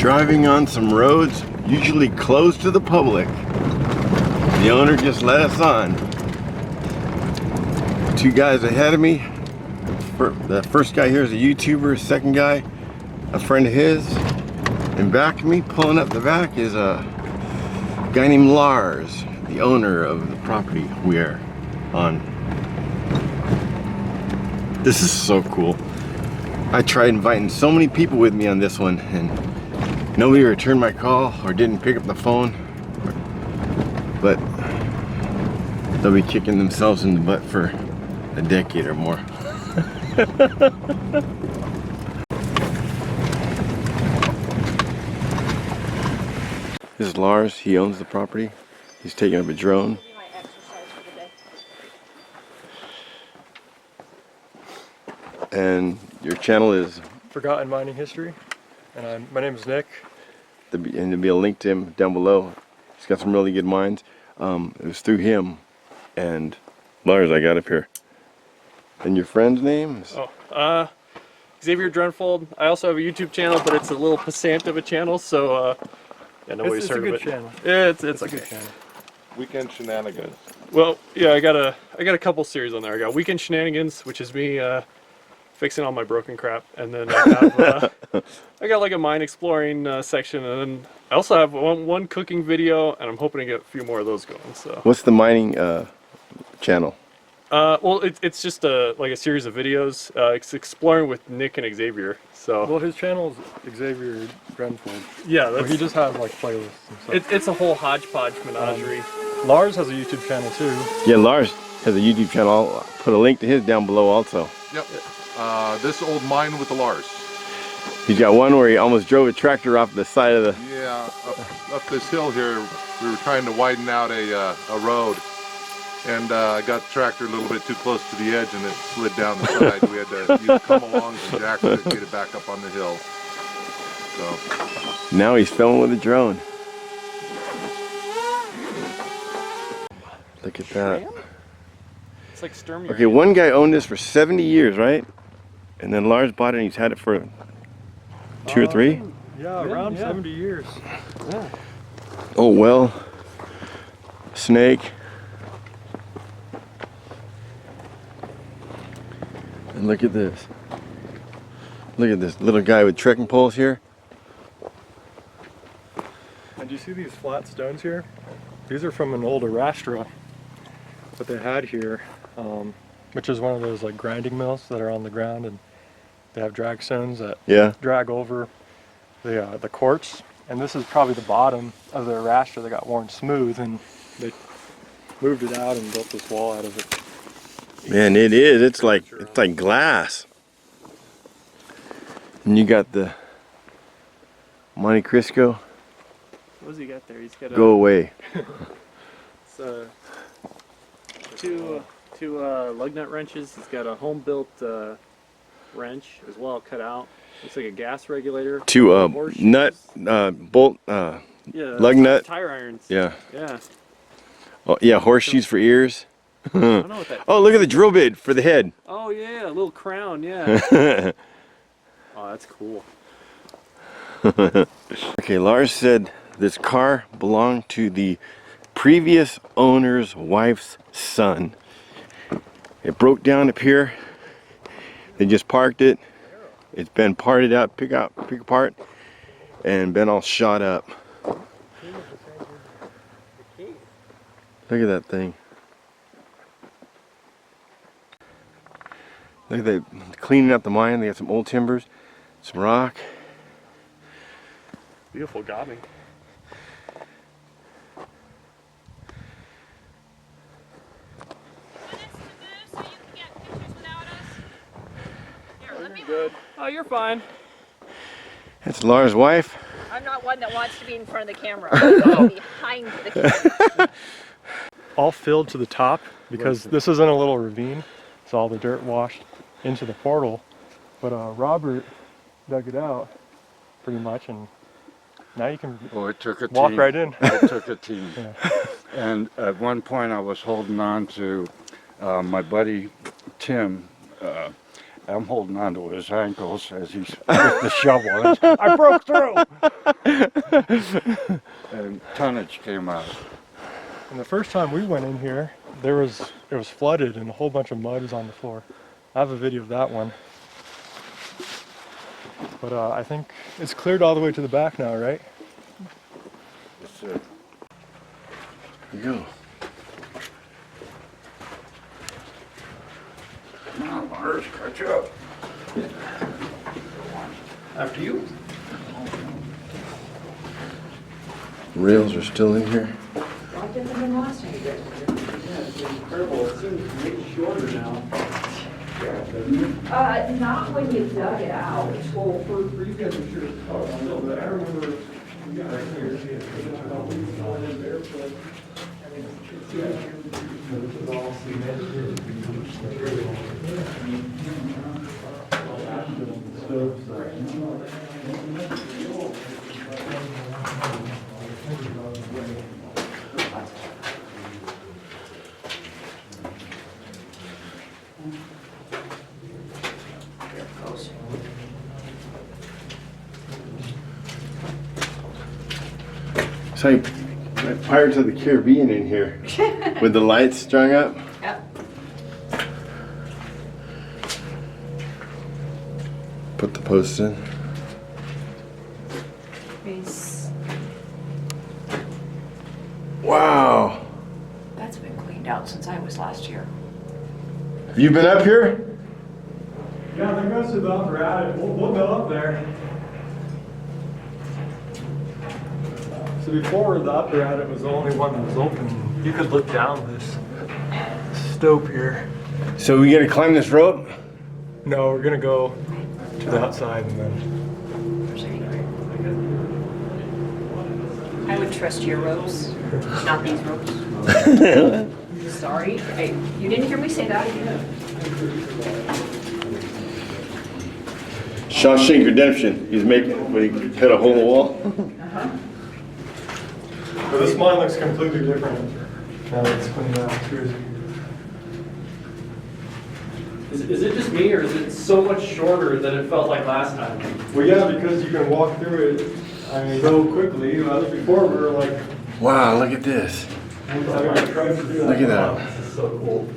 Driving on some roads usually closed to the public. The owner just let us on. Two guys ahead of me. The first guy here is a YouTuber, second guy, a friend of his. And back of me, pulling up the back, is a guy named Lars, the owner of the property we're on. This is so cool. I tried inviting so many people with me on this one, and nobody returned my call or didn't pick up the phone. But they'll be kicking themselves in the butt for a decade or more. This is Lars. He owns the property. He's taking up a drone. And your channel is Forgotten Mining History, and my name is Nick. And there'll be a link to him down below. He's got some really good mines. It was through him and Lars I got up here. And your friend's name is? Xavier Drenfold. I also have a YouTube channel, but it's a little passant of a channel, so yeah, nobody's heard of it. It's a good channel. Yeah, it's a good channel. Weekend Shenanigans. Well, yeah, I got a couple series on there. I got Weekend Shenanigans, which is me fixing all my broken crap, and then I have I got like a mine exploring section, and then I also have one cooking video, and I'm hoping to get a few more of those going. So what's the mining channel? Well, it's just like a series of videos. It's exploring with Nick and Xavier. So well, his channel is Xavier Drenfold. Yeah, he just has like playlists and stuff. It's a whole hodgepodge menagerie. Lars has a YouTube channel too. Yeah, Lars has a YouTube channel. I'll put a link to his down below also. Yep. This old mine with the Lars. He's got one where he almost drove a tractor off the side of the... Yeah, up this hill here, we were trying to widen out a road. And I got the tractor a little bit too close to the edge and it slid down the side. We had to come along and jack it and get it back up on the hill. So now he's filming with a drone. Look at that. It's like Sturm. Okay, one guy owned this for 70 years, right? And then Lars bought it and he's had it for 2 or 3? Yeah, around 70 years. Yeah. Oh, well. Snake. And look at this. Look at this little guy with trekking poles here. And do you see these flat stones here? These are from an old Arastra that they had here, which is one of those like grinding mills that are on the ground, and they have drag stones that drag over the quartz. And this is probably the bottom of the Arastra that got worn smooth, and they moved it out and built this wall out of it. Man, it is. It's like glass. And you got the Monte Cristo. What does he got there? He's got Go away. It's two lug nut wrenches. He's got a home built wrench as well, cut out. Looks like a gas regulator. 2 nut bolt lug nut. Tire irons. Yeah. Yeah. Oh yeah, horseshoes for ears. I don't know what that Oh, look at the drill bit for the head. Oh yeah, a little crown, yeah. Oh, that's cool. Okay, Lars said this car belonged to the previous owner's wife's son. It broke down up here. They just parked it. It's been parted out, pick apart, and been all shot up. Look at that thing. Look at they cleaning up the mine. They got some old timbers, some rock. Beautiful gobbing. Good. Oh, you're fine. That's Lars' wife. I'm not one that wants to be in front of the camera. I'm behind the camera. All filled to the top because this isn't a little ravine, so all the dirt washed into the portal. But Robert dug it out pretty much, and now you can it took a walk team. right in. It took a team. Yeah. And at one point I was holding on to my buddy Tim. I'm holding on to his ankles as he's the shovel. I broke through. And tonnage came out. And the first time we went in here, it was flooded and a whole bunch of mud was on the floor. I have a video of that one. But I think it's cleared all the way to the back now, right? That's it. Here you go. Come on, Lars, catch up. After you. Rails are still in here. Why didn't they last time you guys were here? Yeah, it's incredible. It seems way shorter now. Not when you dug it out. Well, for you guys, I'm sure it's probably still, but I remember we got right here. This is all cemented. It's like Pirates of the Caribbean in here with the lights strung up. Yep. Put the posts in. Wow. That's been cleaned out since I was last year. Have you been up here? Yeah, that goes to the upper attic. We'll go up there. So before the upper attic was the only one that was open. You could look down this stope here. So we gotta climb this rope? No, we're gonna go to the outside and then. I would trust your ropes, not these ropes. Sorry. Hey, you didn't hear me say that again. Shawshank Redemption. He's making when he hit a hole in the wall. But this mine looks completely different now that it's cleaned out. Is it just me, or is it so much shorter than it felt like last time? Well, yeah, because you can walk through it, I mean, so quickly. Before we were like, Wow, look at this. I tried to do that. Look at that. This is so cool.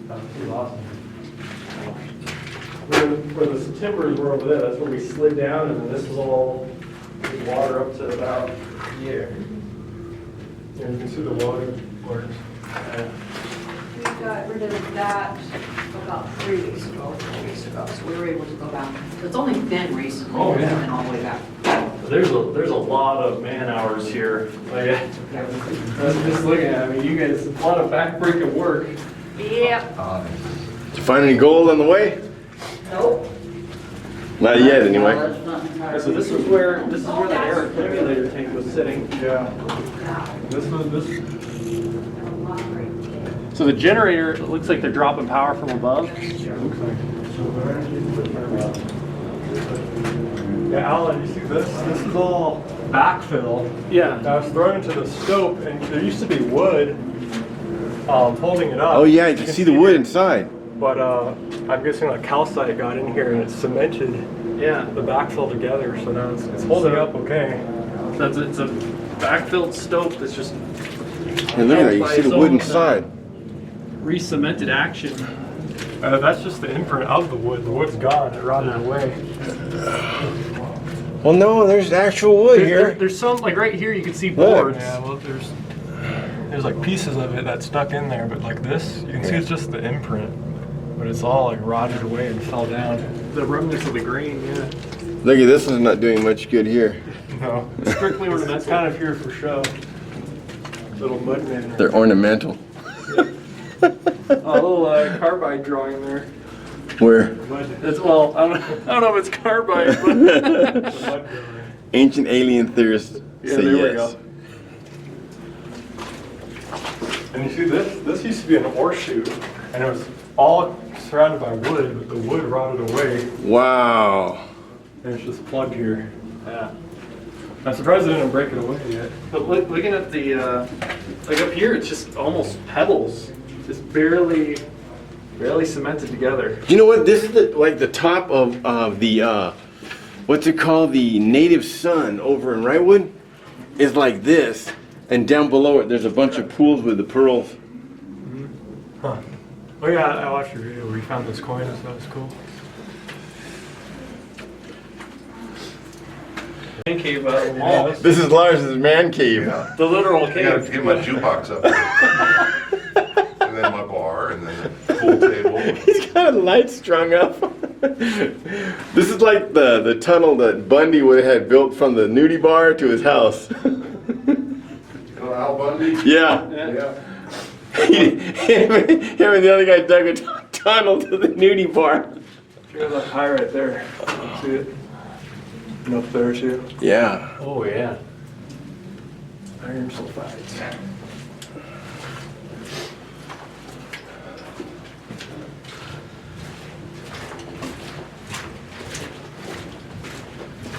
That's pretty awesome. Where the timbers were over there, that's where we slid down, and then this was all water up to about here. And you can see the water works. We got rid of that about 3 weeks ago, 4 weeks ago, so we were able to go back. It's only been recently, Oh, yeah. and then all the way back. There's a lot of man hours here. Like, just looking at it, I mean, you guys, a lot of backbreaking work. Yep. Did you find any gold on the way? Nope. Not yet, anyway. So this is where the air accumulator tank was sitting. Yeah. This. So the generator, it looks like they're dropping power from above. Yeah, Alan, you see this? This is all backfill. Yeah. That was thrown into the stope, and there used to be wood holding it up. Oh yeah, you can see the wood it. inside. But I'm guessing like calcite got in here and it cemented Yeah. the backfill together, so now it's holding up okay. It's a backfilled stope that's just And look at that, you see the wood inside. re-cemented action. That's just the imprint of the wood. The wood's gone. It rotted away. Well, no, there's actual wood here. There's some, like right here, you can see Look. boards. Yeah, well, there's like pieces of it that stuck in there, but like this, you can see it's just the imprint. But it's all like rotted away and fell down. The remnants of the grain, yeah. Look at this one's not doing much good here. No. Strictly ornamental. It's kind of here for show. Little mud man. They're ornamental. A little carbide drawing there. Where? It's, well, I don't know if it's carbide, but Ancient alien theorists yeah, say there we yes. go. And you see this? This used to be an ore chute, and it was all surrounded by wood, but the wood rotted away, Wow. and it's just plugged here. Yeah. I'm surprised they didn't break it away yet. But looking at the, like up here, it's just almost pebbles. Just barely cemented together. You know what? This is like the top of the what's it called? The native sun over in Wrightwood is like this, and down below it there's a bunch of pools with the pearls. Huh. Oh yeah, I watched your video where you found those coins, that was cool. Man cave out of the mall. This is Lars's man cave. Yeah. The literal I gotta cave. get my jukebox up there. And then my bar, and then the pool table. He's got a light strung up. This is like the tunnel that Bundy would have had built from the nudie bar to his house. Oh, Al Bundy? Yeah. Yeah. Him and the other guy dug a tunnel to the nudie bar. Here's that high right there. See it? And up there too. Yeah. Oh yeah. Iron sulfides.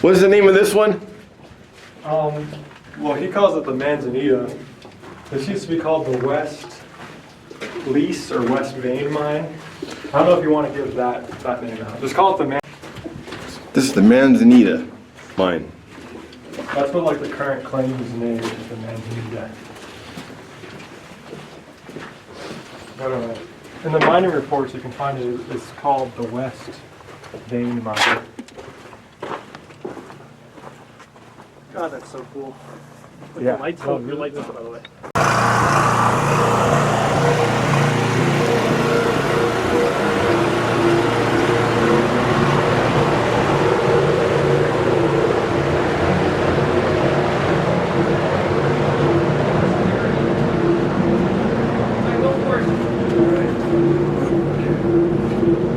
What is the name of this one? Well, he calls it the Manzanita. This used to be called the West Lease or West Vein Mine. I don't know if you want to give that name out. Just call it the Man. This is the Manzanita mine. That's what like the current claim is named, is the Manzanita. I don't know. In the mining reports you can find it, it's called the West Vein Mine. God, that's so cool. With Yeah. the lights Oh, up, your lights up, by the way.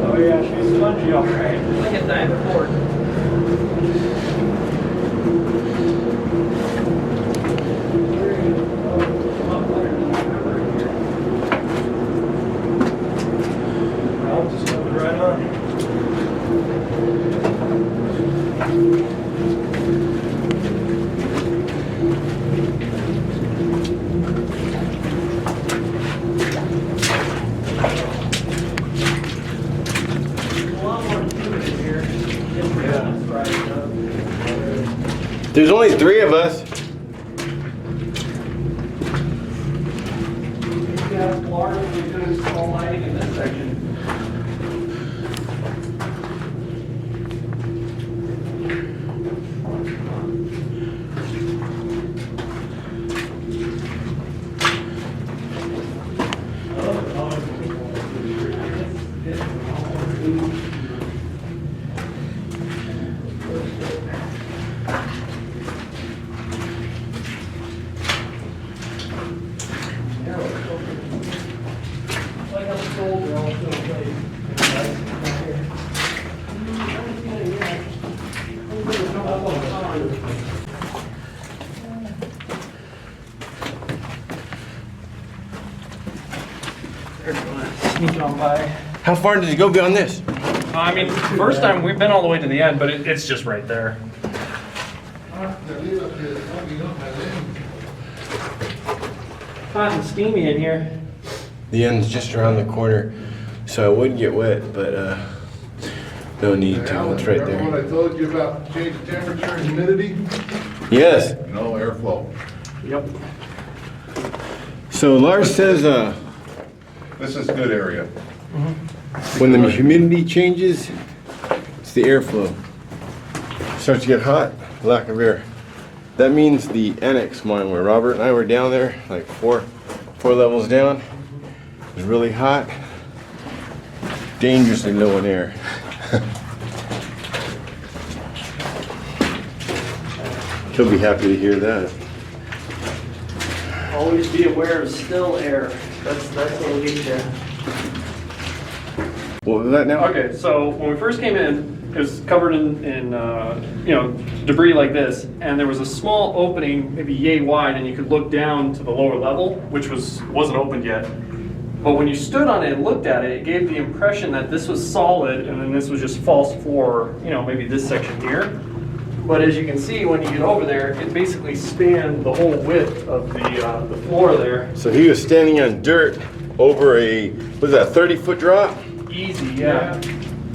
Oh yeah, she's spongy alright. Look at that board. I'll just move it right on. There's only 3 of us. Lars, we're going to install lighting in this section. Sneak on by. How far did you go beyond this? I mean, first time we've been all the way to the end, but it's just right there. Hot and steamy in here. The end's just around the corner, so I would get wet, but no need to. It's right Remember what there. I told you about change of temperature and humidity? Yes. No airflow. Yep. So Lars says This is a good area. when the humidity changes, it's the airflow. Starts to get hot, lack of air. That means the annex mine where Robert and I were down there, like four levels down, it was really hot, dangerously low in air. He'll be happy to hear that. Always be aware of still air. That's what we get. What was that now? Okay, so when we first came in, it was covered in debris like this, and there was a small opening, maybe yay wide, and you could look down to the lower level, which wasn't opened yet. But when you stood on it and looked at it, it gave the impression that this was solid, and then this was just false floor, maybe this section here. But as you can see, when you get over there, it basically spanned the whole width of the floor there. So he was standing on dirt over a, was that a 30-foot drop? Easy, yeah.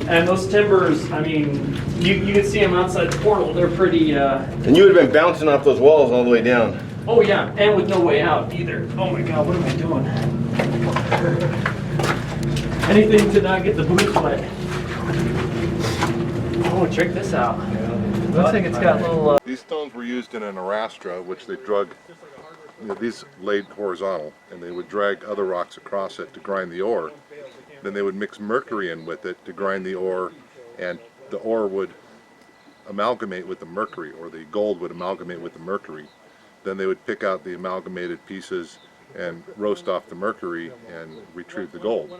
And those timbers, I mean, you can see them outside the portal. They're pretty. And you would have been bouncing off those walls all the way down. Oh yeah, and with no way out either. Oh my God, what am I doing? Anything to not get the boots wet. Oh, check this out. Looks like it's got little. These stones were used in an arastra, which they drug. These laid horizontal, and they would drag other rocks across it to grind the ore. Then they would mix mercury in with it to grind the ore, and the ore would amalgamate with the mercury, or the gold would amalgamate with the mercury. Then they would pick out the amalgamated pieces and roast off the mercury and retrieve the gold.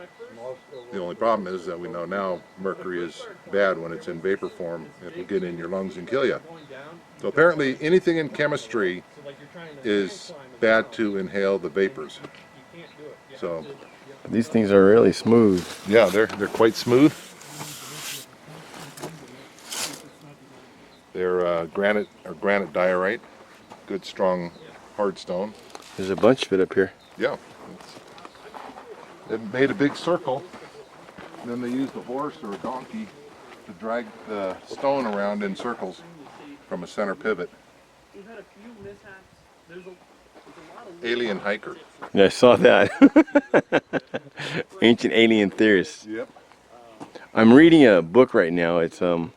The only problem is that we know now mercury is bad when it's in vapor form. It will get in your lungs and kill you. So apparently anything in chemistry is bad to inhale the vapors. So These things are really smooth. yeah, they're quite smooth. They're granite diorite, good strong hard stone. There's a bunch of it up here. Yeah. They made a big circle, and then they used a horse or a donkey to drag the stone around in circles from a center pivot. We've had a few mishaps. There's a lot of Alien hiker. Yeah, I saw that. Ancient alien theorists. Yep. I'm reading a book right now. It's The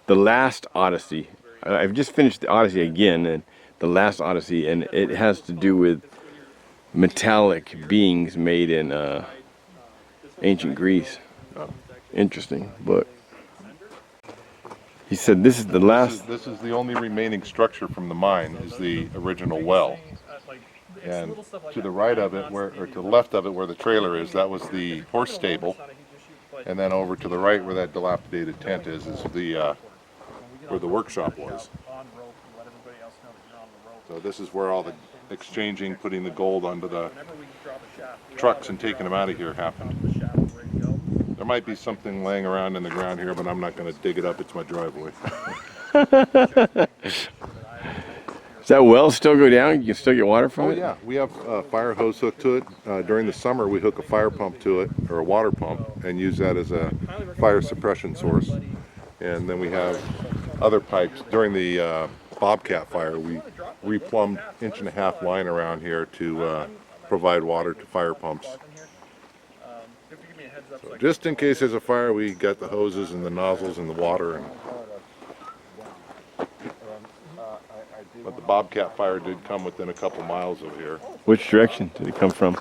Last Odyssey. I've just finished the Odyssey again, and The Last Odyssey, and it has to do with metallic beings made in ancient Greece. Interesting book. He said this is the last. This is the only remaining structure from the mine is the original well. And to the right of it, or to the left of it where the trailer is, that was the horse stable. And then over to the right where that dilapidated tent is the where the workshop was. So this is where all the exchanging, putting the gold onto the trucks and taking them out of here happened. There might be something laying around in the ground here, but I'm not going to dig it up. It's my driveway. Does that well still go down? You can still get water from Oh it? yeah, we have a fire hose hooked to it. During the summer we hook a fire pump to it, or a water pump, and use that as a fire suppression source. And then we have other pipes. During the Bobcat fire, we replumbed 1.5-inch line around here to provide water to fire pumps. So just in case there's a fire, we got the hoses and the nozzles and the water. But the Bobcat fire did come within a couple miles of here. Which direction did it come from?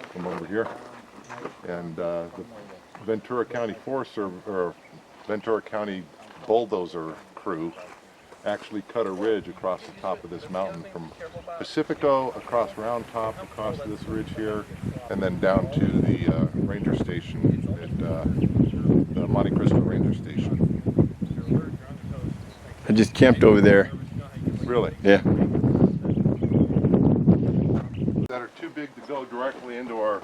From over here. And the Ventura County Forest or Ventura County bulldozer crew actually cut a ridge across the top of this mountain from Pacifico across Round Top, across this ridge here, and then down to the ranger station at the Monte Cristo Ranger Station. I just camped over there. Really? Yeah. That are too big to go directly into our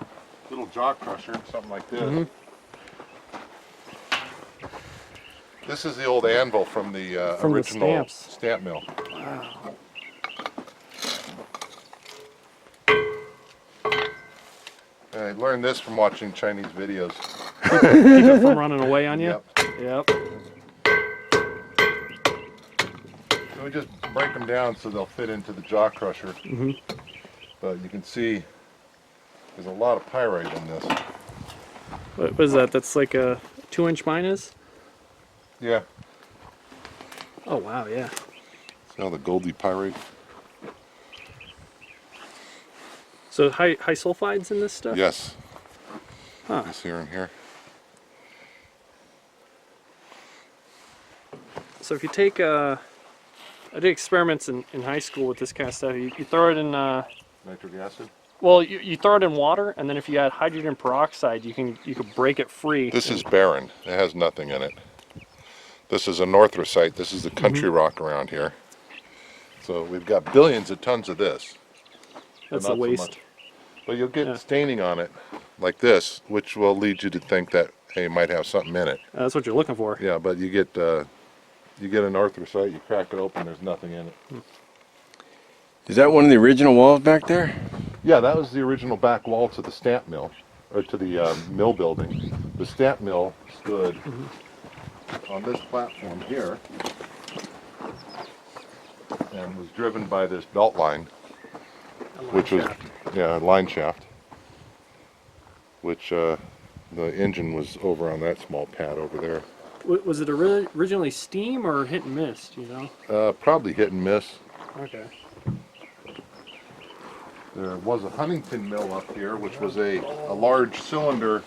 little jaw crusher, something like this. This is the old anvil from the original stamp mill. Wow. I learned this from watching Chinese videos. Keep it from running away on you? Yep. So we just break them down so they'll fit into the jaw crusher. But you can see there's a lot of pyrite in this. What is that? That's like a 2-inch minus? Yeah. Oh wow, yeah. See all the goldy pyrite? So high sulfides in this stuff? Yes. Huh. This here and here. So if you take I did experiments in high school with this kind of stuff. You throw it in Nitric acid? well, you throw it in water, and then if you add hydrogen peroxide, you could break it free. This is barren. It has nothing in it. This is a northrosite. This is the country rock around here. So we've got billions of tons of this. That's Not a so waste. much. But you'll get staining on it like this, which will lead you to think that, hey, it might have something in it. That's what you're looking for. Yeah, but you get an northrosite, you crack it open, there's nothing in it. Is that one of the original walls back there? Yeah, that was the original back wall to the stamp mill, or to the mill building. the stamp mill stood on this platform here and was driven by this belt line, which was, yeah, a line shaft, which the engine was over on that small pad over there. Was it originally steam or hit and miss, do you know? Probably hit and miss. Okay. There was a Huntington mill up here, which was a large cylinder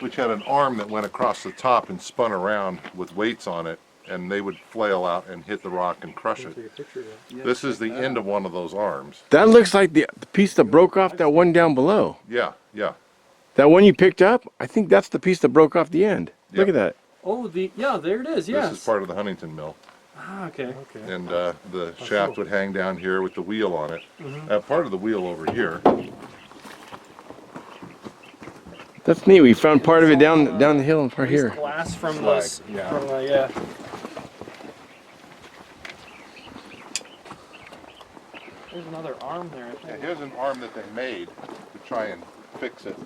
which had an arm that went across the top and spun around with weights on it, and they would flail out and hit the rock and crush it. This is the end of one of those arms. That looks like the piece that broke off that one down below. Yeah, yeah. That one you picked up, I think that's the piece that broke off the end. Look Yep. at that. Oh, yeah, there it is, yes. This is part of the Huntington mill. Ah, okay. And the shaft would hang down here with the wheel on it. Part of the wheel over here. That's neat. We found part of it down the hill and part here. Glass from Flag, this, yeah. from yeah. There's another arm there, I Yeah, think. here's an arm that they made to try and fix it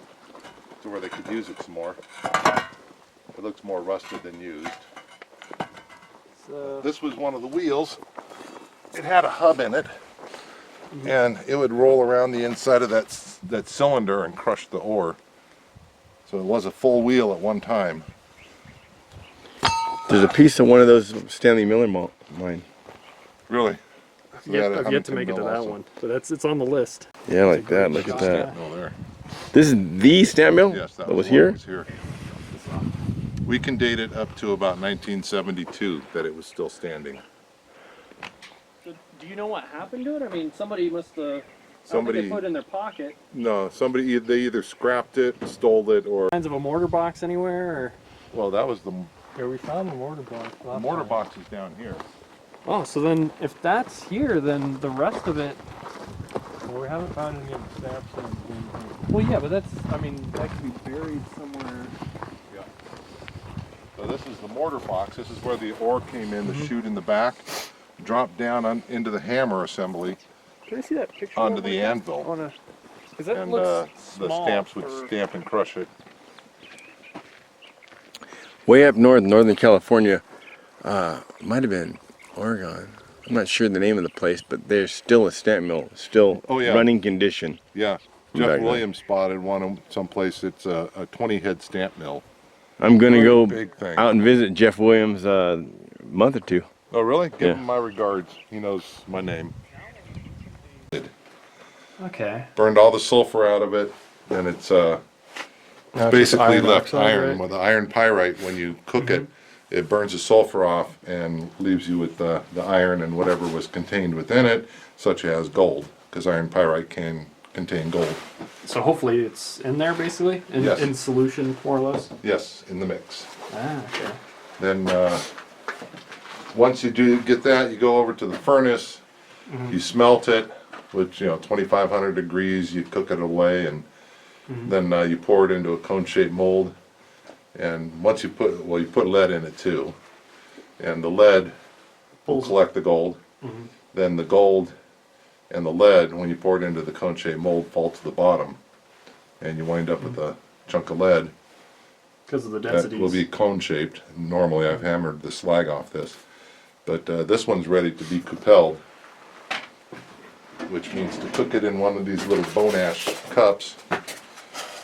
to where they could use it some more. It looks more rusted than used. So, This was one of the wheels. It had a hub in it, and it would roll around the inside of that cylinder and crush the ore. So it was a full wheel at one time. There's a piece of one of those Stanley Miller mine. Really? So they had a I've yet to Huntington make it to mill that also. one, but it's on the list. Yeah, like that. Look at that. Stamp mill there. This is the stamp mill Yes, that was was here? here. We can date it up to about 1972 that it was still standing. So, do you know what happened to it? I mean, somebody must have. Somebody- they put it in their pocket. No, they either scrapped it, stole it, or Kinds of a mortar box anywhere, or? well, that was the Yeah, we found the mortar box. last mortar time. box is down here. Oh, so then if that's here, then the rest of it. Well, we haven't found any of the stamps in the Well, yeah, but that's. I mean, that could be buried somewhere. Yeah. So this is the mortar box. This is where the ore came in, the chute in the back, dropped down into the hammer assembly Can I see that picture? onto one the more time? anvil, I wanna. Because that and looks the small stamps would for- stamp and crush it. Way up north, Northern California, might have been Oregon. I'm not sure the name of the place, but there's still a stamp mill, still Oh, yeah. running condition. Yeah. Back Jeff then. Williams spotted one someplace. It's a 20-head stamp mill. I'm gonna Very go big thing. out and visit Jeff Williams a month or two. Oh, really? Give Yeah. him my regards. He knows my name. Okay. Burned all the sulfur out of it, and it's Now it's just basically iron left oxide, iron. right? With the iron pyrite, when you cook it, it burns the sulfur off and leaves you with the iron and whatever was contained within it, such as gold, because iron pyrite can contain gold. So hopefully it's in there, basically, Yes. in solution, more or less. Yes, in the mix. Ah, okay. Then once you do get that, you go over to the furnace, you smelt it, which 2,500 degrees. You cook it away, and then you pour it into a cone-shaped mold. And once you put lead in it too, and the lead will collect the gold. Then the gold and the lead, when you pour it into the cone-shaped mold, fall to the bottom, and you wind up with a chunk of lead. Because of the That densities. will be cone-shaped. Normally I've hammered the slag off this. But this one's ready to be coupelled, which means to cook it in one of these little bone ash cups.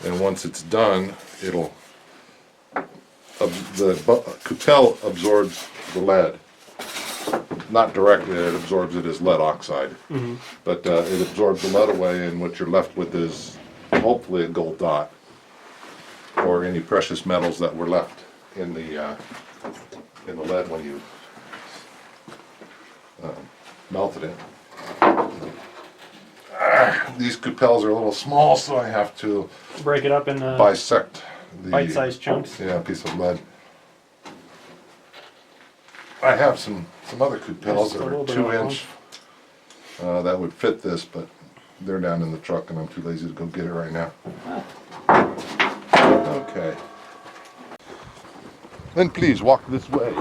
And once it's done, it'll, the coupelle absorbs the lead. Not directly, it absorbs it as lead oxide. But it absorbs the lead away, and what you're left with is hopefully a gold dot, or any precious metals that were left in the lead when you melted it. These coupelles are a little small, so I have to Break it up in bisect the bite-sized chunks. yeah, piece of lead. I have some other coupelles Just a that little are bit 2-inch that would fit this, but they're down in the truck and I'm too lazy to go get it right now. Okay. Then please walk this way.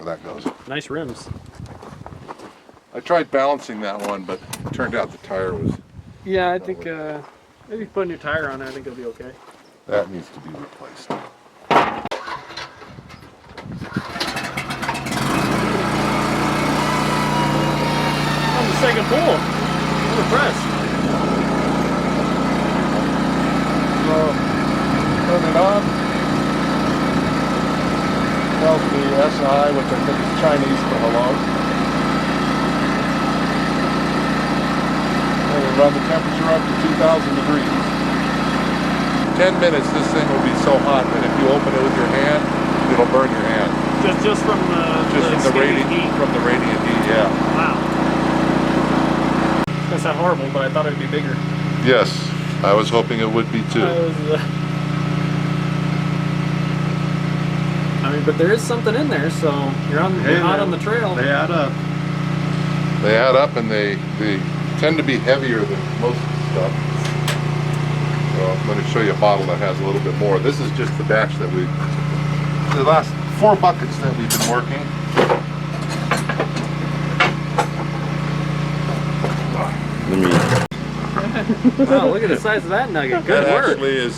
where that goes. Nice rims. I tried balancing that one, but it turned out the tire was, Yeah, I think maybe put a new tire on there. I think it'll be okay. that needs to be replaced. On the second pull. I'm impressed. So, turn it on. Tells me SI, which I think is Chinese for hello. And we run the temperature up to 2,000 degrees. 10 minutes, this thing will be so hot that if you open it with your hand, it'll burn your hand. Just from Just from the radiant heat, yeah. Wow. That's not horrible, but I thought it'd be bigger. Yes, I was hoping it would be too. I mean, but there is something in there, so you're out on the trail. They add up. They add up and they tend to be heavier than most stuff. So I'm going to show you a bottle that has a little bit more. This is just the batch that the last 4 buckets that we've been working. Let me. Wow, look at the size of that nugget. Good That work. actually is,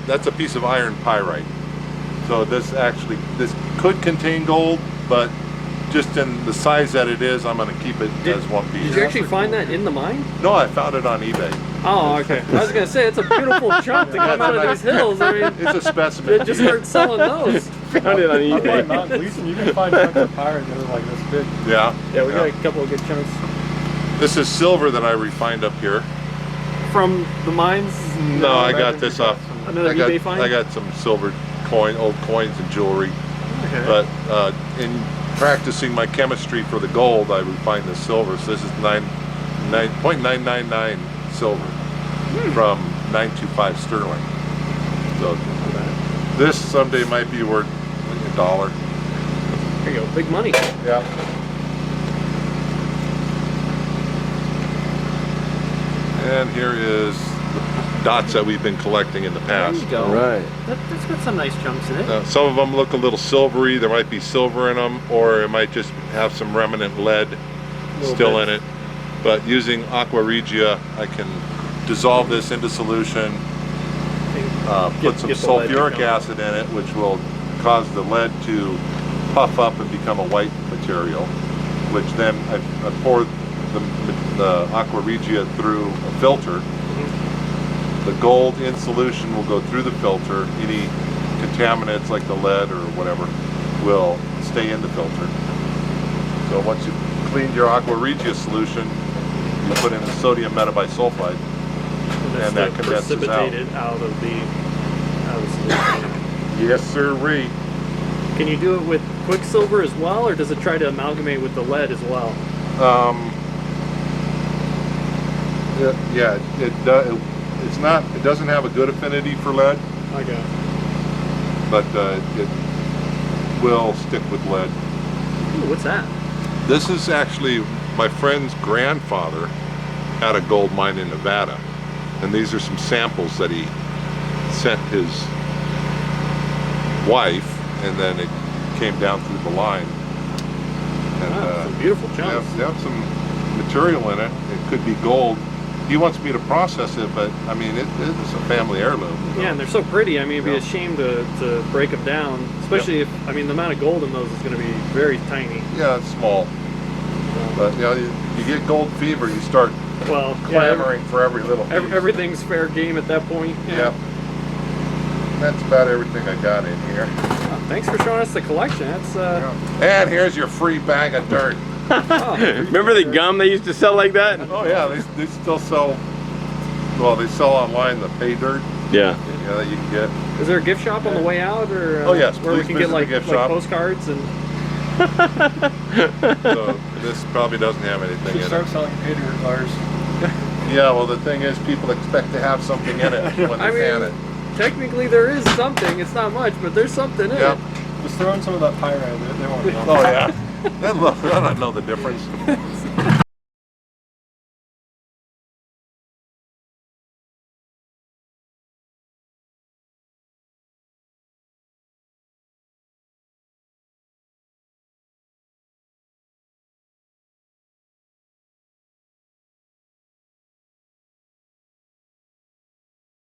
that's a piece of iron pyrite. So this could contain gold, but just in the size that it is, I'm going to keep it as one piece. Did you actually find that in the mine? No, I found it on eBay. Oh, okay. I was gonna say it's a beautiful chunk to come out of these hills. I mean, It's a specimen. they just start selling those. Found it on Up by eBay. Mount Gleason, you can find chunks of pyrite that are like this big. Yeah. Yeah, we got a couple of good chunks This is silver that I refined up here. from the mines. No, I got this off. Another eBay find? I got some silver old coins and jewelry. Okay. But in practicing my chemistry for the gold, I refined the silver. So this is 9.999 silver from 925 sterling. So this someday might be worth $1. There you go, big money. Yeah. And here is the dots that we've been collecting in the There past. you go. Right. That's got some nice chunks in it. Some of them look a little silvery. There might be silver in them, or it might just have some remnant lead still in it. But using Aqua Regia, I can dissolve this into solution, put some get the lead to sulfuric come. acid in it, which will cause the lead to puff up and become a white material, which then I pour the Aqua Regia through a filter. The gold in solution will go through the filter. Any contaminants like the lead or whatever will stay in the filter. So once you've cleaned your Aqua Regia solution, you put in the sodium metabisulfide, and that condenses out. Precipitated out of the solution. Yes, sirree. Can you do it with quicksilver as well, or does it try to amalgamate with the lead as well? Yeah, it does. It's not. It doesn't have a good affinity for lead, Okay. but it will stick with lead. Ooh, what's that? This is actually my friend's grandfather had a gold mine in Nevada, and these are some samples that he sent his wife, and then it came down through the line. And Some beautiful chunks. they have some material in it. It could be gold. He wants me to process it, but I mean, it's a family heirloom. You know? Yeah, and they're so pretty. I mean, it'd be Yeah. a shame to break them down, especially if, I mean, the amount of gold in those is going to be very tiny. Yeah, it's small. But you know, you get gold fever, you start Well, clamoring for every little piece. everything's fair game at that point. Yep. That's about everything I got in here. Oh, thanks for showing us the collection. That's And here's your free bag of dirt. Remember the gum they used to sell like that? Oh yeah, they still sell. Well, they sell online the pay dirt. Yeah. Yeah, that you can get. Is there a gift shop on the way out, or Oh, yes, where we please can get visit the like gift shop. postcards and? So this probably doesn't have anything Should in start it. selling pay dirt, Lars. Yeah, well the thing is, people expect to have something in it when I they mean, can it. Technically, there is something. It's not much, but there's something in Yeah. it. Just throw in some of that pyrite. They won't know. Oh yeah. Then look, I don't know the difference.